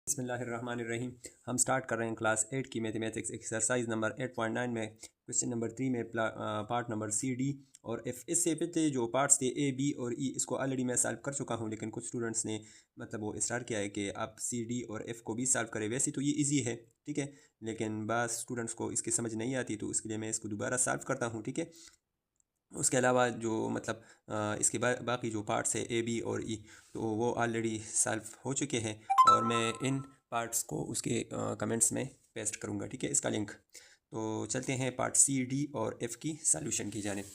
बिस्मिल्लाहिर्रहमानिर्रहीम। हम स्टार्ट कर रहे हैं क्लास 8 की मैथमेटिक्स एक्सरसाइज नंबर 8.9 में क्वेश्चन नंबर 3 में पार्ट नंबर सी डी और एफ। इससे पहले जो पार्ट्स थे ए बी और ई, इसको ऑलरेडी मैं सॉल्व कर चुका हूं, लेकिन कुछ स्टूडेंट्स ने वो स्टार्ट किया है कि आप सी डी और एफ़ को भी सॉल्व करें। वैसे तो ये इजी है, ठीक है, लेकिन बाज़ स्टूडेंट्स को इसकी समझ नहीं आती, तो इसके लिए मैं इसको दोबारा सॉल्व करता हूँ, ठीक है। उसके अलावा जो इसके बाकी जो पार्ट्स है ए बी और ई, तो वो ऑलरेडी सॉल्व हो चुके हैं और मैं इन पार्ट्स को उसके कमेंट्स में पेस्ट करूँगा, ठीक है, इसका लिंक। तो चलते हैं पार्ट सी डी और एफ़ की सॉल्यूशन की जानिब।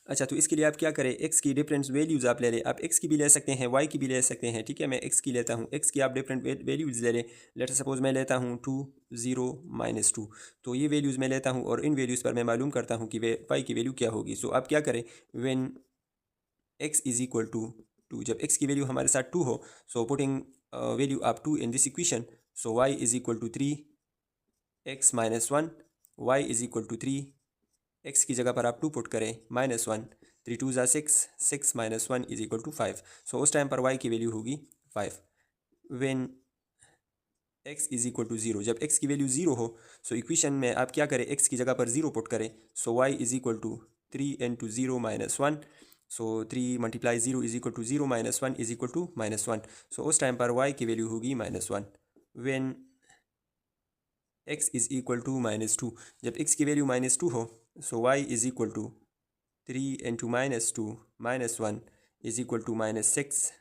अच्छा, तो इसके लिए आप क्या करें, एक्स की डिफरेंट वैल्यूज़ आप ले लें। आप एक्स की भी ले सकते हैं, वाई की भी ले सकते हैं, ठीक है। मैं एक्स की लेता हूँ, एक्स की आप डिफरेंट वैल्यूज़ ले लें। लेट सपोज मैं लेता हूँ 2 0 -2, तो ये वैल्यूज़ मैं लेता हूँ और इन वैल्यूज़ पर मैं मालूम करता हूँ कि वाई की वैल्यू क्या होगी। सो आप क्या करें, when X is equal to 2, जब एक्स की वैल्यू हमारे साथ 2 हो, so putting value of 2 in this equation, so Y is equal to 3x - 1, Y is equal to 3, X की जगह पर आप 2 पुट करें, -1, 3 2 ज़ा 6, 6 - 1 इज़ इक्वल टू 5। सो उस टाइम पर वाई की वैल्यू होगी 5। When X is equal to 0, जब एक्स की वैल्यू 0 हो, सो इक्वेशन में आप क्या करें, एक्स की जगह पर 0 पुट करें। So Y is equal to 3 × 0 - 1, so 3 × 0 is equal to 0 - 1 is equal to -1। So उस टाइम पर वाई की वैल्यू होगी -1। When X is equal to -2, जब एक्स की वैल्यू -2 हो, so Y is equal to 3 × -2 - 1 is equal to -6,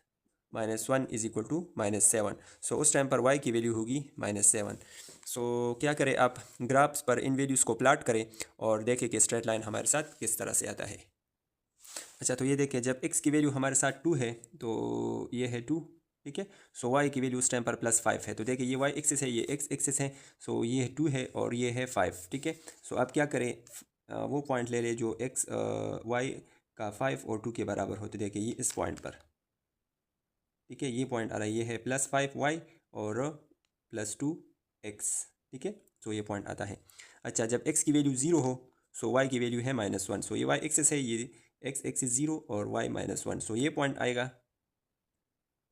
-1 is equal to -7। So उस time पर y की वैल्यू होगी -7। सो क्या करें, आप ग्राफ्स पर इन वैल्यूज़ को प्लाट करें और देखें कि स्ट्रेट लाइन हमारे साथ किस तरह से आता है। अच्छा, तो ये देखें, जब x की वैल्यू हमारे साथ 2 है, तो ये है 2, ठीक है। सो y की वैल्यू उस टाइम पर +5 है, तो देखिए ये y एक्सिस है, ये x एक्सिस है। सो ये 2 है और ये है 5, ठीक है। सो आप क्या करें, वो पॉइंट ले लें जो y का 5 और 2 के बराबर हो। तो देखिए ये इस पॉइंट पर, ठीक है, ये पॉइंट आ रहा है, ये है +5y और +2x, ठीक है। तो ये पॉइंट आता है। अच्छा, जब x की वैल्यू 0 हो, सो y की वैल्यू है -1। सो ये y एक्सिस है, ये x एक्सिस 0 और y -1, सो ये पॉइंट आएगा,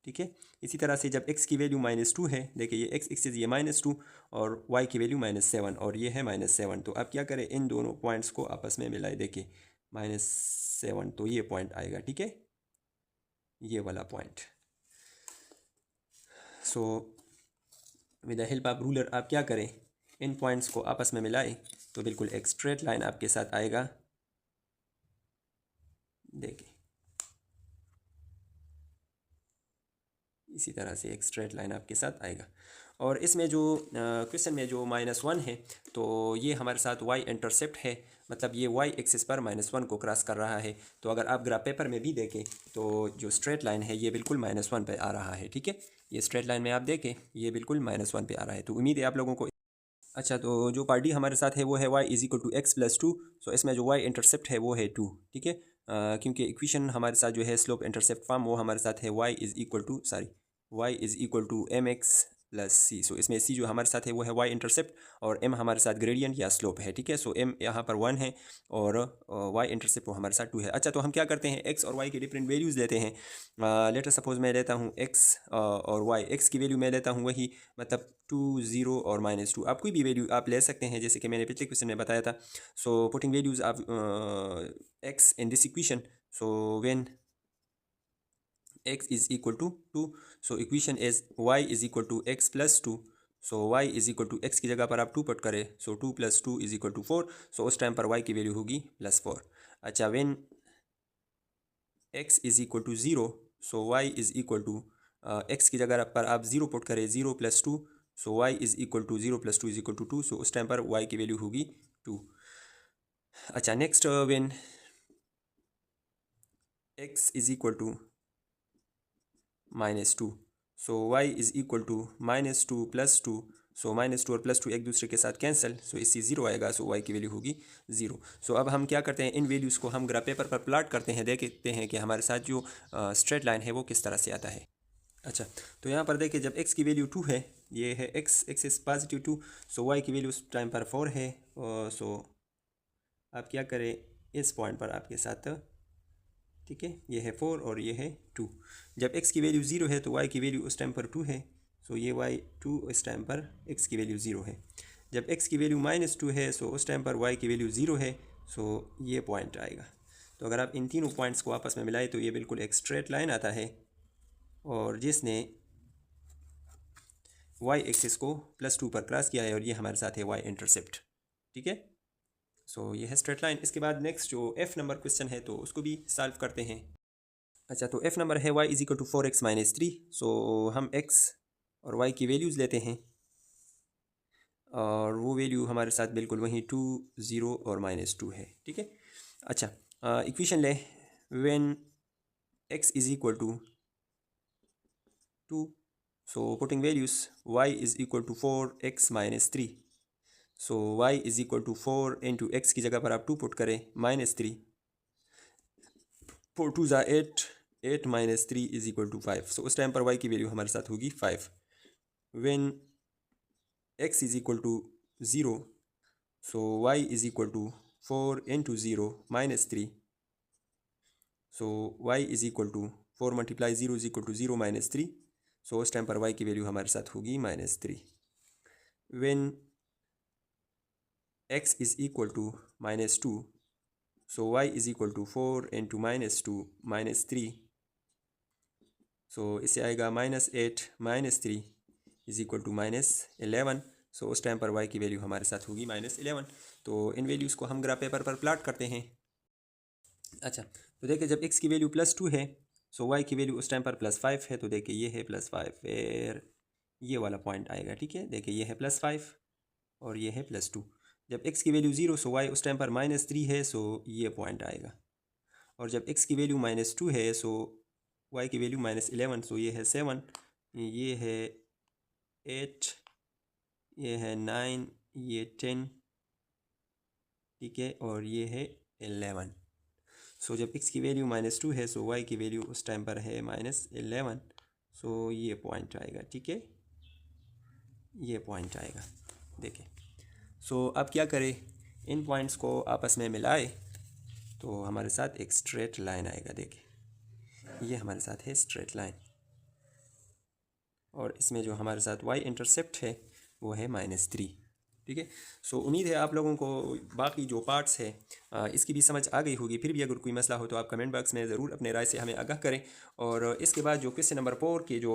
ठीक है। इसी तरह से जब x की वैल्यू -2 है, देखिए ये x एक्सिस, ये -2 और y की वैल्यू -7 और ये है -7। तो आप क्या करें, इन दोनों पॉइंट्स को आपस में मिलाए, देखिए -7, तो ये पॉइंट आएगा, ठीक है, ये वाला point. So with the help of ruler आप क्या करें, इन पॉइंट्स को आपस में मिलाएं, तो बिल्कुल एक स्ट्रेट लाइन आपके साथ आएगा। देखिए इसी तरह से एक स्ट्रेट लाइन आपके साथ आएगा। और इसमें जो क्वेश्चन में जो -1 है, तो ये हमारे साथ y इंटरसेप्ट है, मतलब ये y एक्सिस पर -1 को क्रॉस कर रहा है। तो अगर आप ग्राफ पेपर में भी देखें, तो जो स्ट्रेट लाइन है ये बिल्कुल -1 पे आ रहा है, ठीक है। ये स्ट्रेट लाइन में आप देखें, ये बिल्कुल -1 पे आ रहा है। तो उम्मीद है आप लोगों को। अच्छा, तो जो पार्टी हमारे साथ है वो है y is equal to x + 2। So इसमें जो y इंटरसेप्ट है वो है 2, ठीक है। क्योंकि इक्वेशन हमारे साथ जो है स्लोप इंटरसेप्ट फॉर्म, वो हमारे साथ है y is equal to mx + c। So इसमें c जो हमारे साथ है वो है y इंटरसेप्ट और m हमारे साथ ग्रेडियंट या स्लोप है, ठीक है। सो m यहाँ पर 1 है और y इंटरसेप्ट वो हमारे साथ 2 है। अच्छा, तो हम क्या करते हैं, x और y की डिफरेंट वैल्यूज़ लेते हैं। लेटर सपोज मैं लेता हूँ x और y, x की वैल्यू मैं लेता हूँ वही, मतलब 2 0 और -2। आप कोई भी वैल्यू आप ले सकते हैं, जैसे कि मैंने पिछले क्वेश्चन में बताया था। So putting values of x in this equation, so when x is equal to 2, so equation is y is equal to x + 2। So y is equal to x की जगह पर आप 2 पुट करें, so 2 + 2 is equal to 4। So उस time पर y की value होगी +4। अच्छा, when x is equal to 0, so y is equal to x की जगह पर आप 0 पुट करें, 0 + 2, so y is equal to 0 + 2 is equal to 2। So उस टाइम पर y की वैल्यू होगी 2। अच्छा, next when x is equal to -2, so y is equal to -2 + 2। So -2 और +2 एक दूसरे के साथ कैंसिल, सो इससे 0 आएगा, सो y की वैल्यू होगी 0। सो अब हम क्या करते हैं, इन वैल्यूज़ को हम ग्राफ पेपर पर प्लाट करते हैं, देखते हैं कि हमारे साथ जो स्ट्रेट लाइन है वो किस तरह से आता है। अच्छा, तो यहाँ पर देखिए, जब x की वैल्यू 2 है, ये है x axis positive 2, so y की वैल्यू उस टाइम पर 4 है। और सो आप क्या करें, इस पॉइंट पर आपके साथ ठीक है, ये है 4 और ये है 2। जब x की वैल्यू 0 है तो y की वैल्यू उस टाइम पर 2 है, सो ये y2 इस टाइम पर x की वैल्यू 0 है। जब x की वैल्यू -2 है सो उस टाइम पर y की वैल्यू 0 है, सो ये पॉइंट आएगा। तो अगर आप इन तीनों पॉइंट्स को आपस में मिलाएं तो ये बिल्कुल एक स्ट्रेट लाइन आता है, और जिसने y एक्सिस को +2 पर क्रॉस किया है, और ये हमारे साथ है y इंटरसेप्ट। ठीक है, सो ये है स्ट्रेट लाइन। इसके बाद नेक्स्ट जो f नंबर क्वेश्चन है तो उसको भी सॉल्व करते हैं। अच्छा, तो f नंबर है y = 4x - 3। सो हम x और y की वैल्यूज़ लेते हैं, और वो वैल्यू हमारे साथ बिल्कुल वहीं 2, 0 और -2 है। ठीक है, अच्छा, इक्वेशन ले when x = 2, so putting values y = 4x - 3, so y = 4 into x की जगह पर आप 2 पुट करें -3, 4 2 ज़ा 8, 8 - 3 = 5। सो उस टाइम पर y की वैल्यू हमारे साथ होगी 5। When x = 0, so y = 4 into 0 -3, so y = 4 multiply 0 = 0 -3, सो उस टाइम पर y की वैल्यू हमारे साथ होगी -3। When x = -2, so y = 4 into -2 -3, सो इससे आएगा -8 -3 = -11। सो उस टाइम पर y की वैल्यू हमारे साथ होगी -11। तो इन वैल्यूज़ को हम ग्राफ पेपर पर प्लाट करते हैं। अच्छा, तो देखिए जब x की वैल्यू +2 है, सो y की वैल्यू उस टाइम पर +5 है, तो देखिए ये है +5, फिर ये वाला पॉइंट आएगा। ठीक है, देखिए ये है +5 और ये है +2। जब x की वैल्यू 0, सो y उस टाइम पर -3 है, सो ये पॉइंट आएगा। और जब x की वैल्यू -2 है, सो y की वैल्यू -11, सो ये है 7, ये है 8, ये है 9, ये 10, ठीक है, और ये है 11। सो जब x की वैल्यू -2 है, सो y की वैल्यू उस टाइम पर है -11, सो ये पॉइंट आएगा। ठीक है, ये पॉइंट आएगा। देखिए, सो अब क्या करें, इन पॉइंट्स को आपस में मिलाए तो हमारे साथ एक स्ट्रेट लाइन आएगा। देखिए, ये हमारे साथ है स्ट्रेट लाइन, और इसमें जो हमारे साथ y इंटरसेप्ट है वो है -3। ठीक है, सो उम्मीद है आप लोगों को बाकी जो पार्ट्स है इसकी भी समझ आ गई होगी। फिर भी अगर कोई मसला हो तो आप कमेंट बॉक्स में ज़रूर अपने राय से हमें आगाह करें। और इसके बाद जो क्वेश्चन नंबर 4 के जो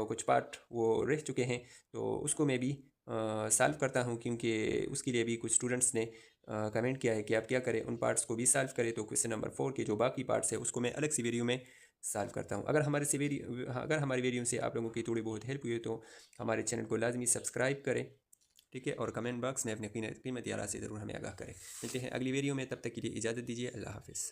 कुछ पार्ट वो रह चुके हैं, तो उसको मैं भी सॉल्व करता हूँ, क्योंकि उसके लिए भी कुछ स्टूडेंट्स ने कमेंट किया है कि आप क्या करें, उन पार्ट्स को भी सॉल्व करें। तो क्वेश्चन नंबर 4 के जो बाकी पार्ट्स है उसको मैं अलग सी वीडियो में सॉल्व करता हूँ। अगर हमारी वीडियो से आप लोगों की थोड़ी बहुत हेल्प हुई तो हमारे चैनल को लाजमी सब्सक्राइब करें। ठीक है, और कमेंट बॉक्स में अपने कीमती आरा से ज़रूर हमें आगाह करें। मिलते हैं अगली वीडियो में, तब तक के लिए इजाज़त दीजिए। अल्लाह हाफ़िज़।